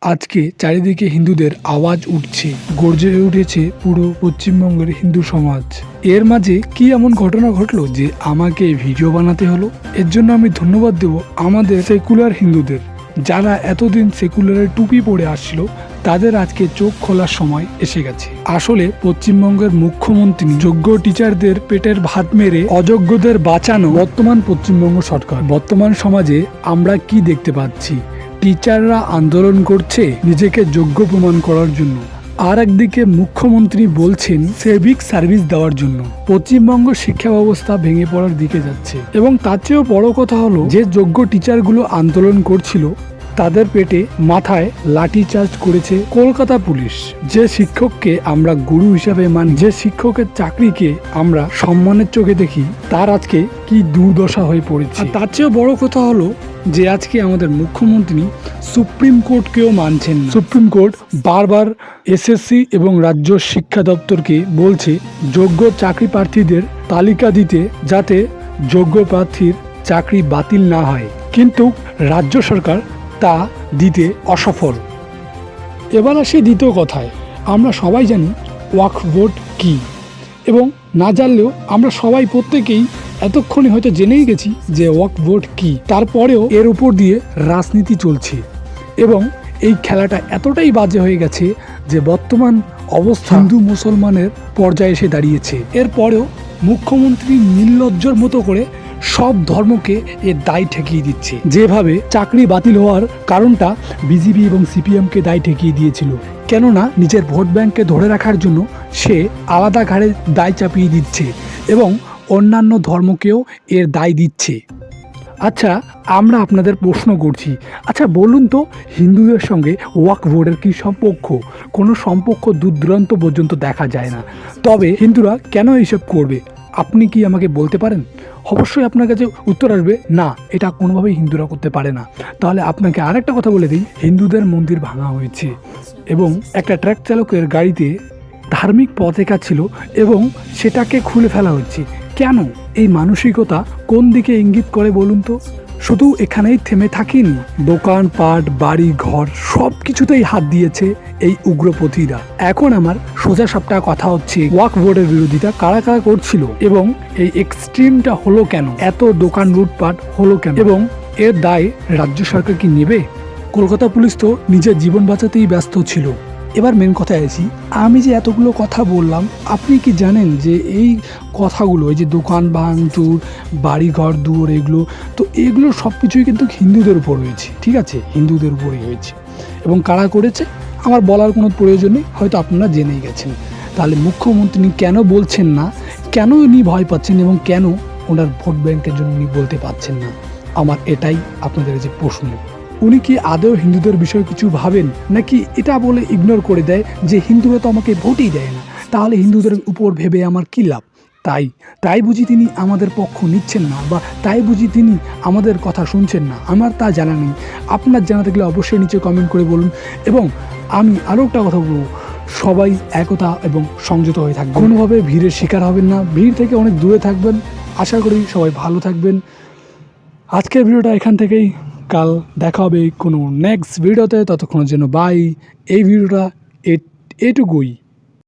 আজকে চারিদিকে হিন্দুদের আওয়াজ উঠছে, গর্জে উঠেছে পুরো পশ্চিমবঙ্গের হিন্দু সমাজ। এর মাঝে কি এমন ঘটনা ঘটলো যে আমাকে ভিডিও বানাতে হলো? এর জন্য আমি ধন্যবাদ দেব আমাদের সেকুলার হিন্দুদের, যারা এতদিন সেকুলারের টুপি পরে আসছিল, তাদের আজকে চোখ খোলার সময় এসে গেছে। আসলে পশ্চিমবঙ্গের মুখ্যমন্ত্রী যোগ্য টিচারদের পেটের ভাত মেরে অযোগ্যদের বাঁচানো বর্তমান পশ্চিমবঙ্গ সরকার। বর্তমান সমাজে আমরা কি দেখতে পাচ্ছি? টিচাররা আন্দোলন করছে নিজেকে যোগ্য প্রমাণ করার জন্য, আর একদিকে মুখ্যমন্ত্রী বলছেন সিভিক সার্ভিস দেওয়ার জন্য। পশ্চিমবঙ্গ শিক্ষা ব্যবস্থা ভেঙে পড়ার দিকে যাচ্ছে, এবং তার চেয়েও বড় কথা হলো যে যোগ্য টিচারগুলো আন্দোলন করছিল তাদের পেটে মাথায় লাঠি চার্জ করেছে কলকাতা পুলিশ। যে শিক্ষককে আমরা গুরু হিসাবে মানি, যে শিক্ষকের চাকরিকে আমরা সম্মানের চোখে দেখি, তার আজকে কি দুর্দশা হয়ে পড়েছে। তার চেয়েও বড় কথা হলো যে আজকে আমাদের মুখ্যমন্ত্রী সুপ্রিম কোর্টকেও মানছেন না। সুপ্রিম কোর্ট বারবার এসএসসি এবং রাজ্য শিক্ষা দপ্তরকে বলছে যোগ্য চাকরি প্রার্থীদের তালিকা দিতে, যাতে যোগ্য প্রার্থীর চাকরি বাতিল না হয়, কিন্তু রাজ্য সরকার তা দিতে অসফল। এবার আসি দ্বিতীয় কথায়। আমরা সবাই জানি ওয়াকফ বোর্ড কি, এবং না জানলেও আমরা সবাই প্রত্যেকেই এতক্ষণে হয়তো জেনেই গেছি যে ওয়াকফ বোর্ড কি। তারপরেও এর উপর দিয়ে রাজনীতি চলছে, এবং এই খেলাটা এতটাই বাজে হয়ে গেছে যে বর্তমান অবস্থা হিন্দু মুসলমানের পর্যায়ে এসে দাঁড়িয়েছে। এরপরেও মুখ্যমন্ত্রী নির্লজ্জর মতো করে সব ধর্মকে এর দায় ঠেকিয়ে দিচ্ছে। যেভাবে চাকরি বাতিল হওয়ার কারণটা বিজেপি এবং সিপিএমকে দায় ঠেকিয়ে দিয়েছিল, কেননা নিজের ভোট ব্যাংককে ধরে রাখার জন্য সে আলাদা ঘাড়ে দায় চাপিয়ে দিচ্ছে, এবং অন্যান্য ধর্মকেও এর দায় দিচ্ছে। আচ্ছা, আমরা আপনাদের প্রশ্ন করছি, আচ্ছা বলুন তো, হিন্দুদের সঙ্গে ওয়াকফ বোর্ডের কি সম্পর্ক? কোনো সম্পর্ক দূর দূরান্ত পর্যন্ত দেখা যায় না, তবে হিন্দুরা কেন এইসব করবে? আপনি কি আমাকে বলতে পারেন? অবশ্যই আপনার কাছে উত্তর আসবে না, এটা কোনোভাবেই হিন্দুরা করতে পারে না। তাহলে আপনাকে আরেকটা কথা বলে দিই, হিন্দুদের মন্দির ভাঙা হয়েছে, এবং একটা ট্রাক চালকের গাড়িতে ধার্মিক পতাকা ছিল, এবং সেটাকে খুলে ফেলা হচ্ছে। কেন? এই মানসিকতা কোন দিকে ইঙ্গিত করে বলুন তো? শুধু এখানেই থেমে থাকেনি, দোকানপাট, বাড়ি ঘর সব কিছুতেই হাত দিয়েছে এই উগ্রপন্থীরা। এখন আমার সোজা সাপটা কথা হচ্ছে, ওয়াকফ বোর্ডের বিরোধিতা কারা কারা করছিল, এবং এই এক্সট্রিমটা হলো কেন? এত দোকান লুটপাট হলো কেন? এবং এর দায় রাজ্য সরকার কি নেবে? কলকাতা পুলিশ তো নিজের জীবন বাঁচাতেই ব্যস্ত ছিল। এবার মেন কথায় আসি, আমি যে এতগুলো কথা বললাম, আপনি কি জানেন যে এই কথাগুলো, এই যে দোকান ভাঙচুর, বাড়িঘর দুয়ার, এগুলো সব কিছুই কিন্তু হিন্দুদের উপর হয়েছে। ঠিক আছে, হিন্দুদের উপরই হয়েছে, এবং কারা করেছে আমার বলার কোনো প্রয়োজন নেই, হয়তো আপনারা জেনেই গেছেন। তাহলে মুখ্যমন্ত্রী কেন বলছেন না? কেন উনি ভয় পাচ্ছেন, এবং কেন ওনার ভোট ব্যাংকের জন্য উনি বলতে পারছেন না? আমার এটাই আপনাদের যে প্রশ্ন। উনি কি আদৌ হিন্দুদের বিষয়ে কিছু ভাবেন, নাকি এটা বলে ইগনোর করে দেয় যে হিন্দুরা তো আমাকে ভোটই দেয় না, তাহলে হিন্দুদের উপর ভেবে আমার কী লাভ? তাই বুঝি তিনি আমাদের পক্ষ নিচ্ছেন না, বা তাই বুঝি তিনি আমাদের কথা শুনছেন না? আমার তা জানা নেই। আপনার জানা থাকলে অবশ্যই নিচে কমেন্ট করে বলুন। এবং আমি আরও একটা কথা বলবো, সবাই একতা এবং সংযত হয়ে থাকবেন, কোনোভাবে ভিড়ের শিকার হবেন না, ভিড় থেকে অনেক দূরে থাকবেন। আশা করি সবাই ভালো থাকবেন। আজকের ভিডিওটা এখান থেকেই, কাল দেখা হবে কোনো নেক্সট ভিডিওতে, ততক্ষণের জন্য বাই। এই ভিডিওটা এটুকুই।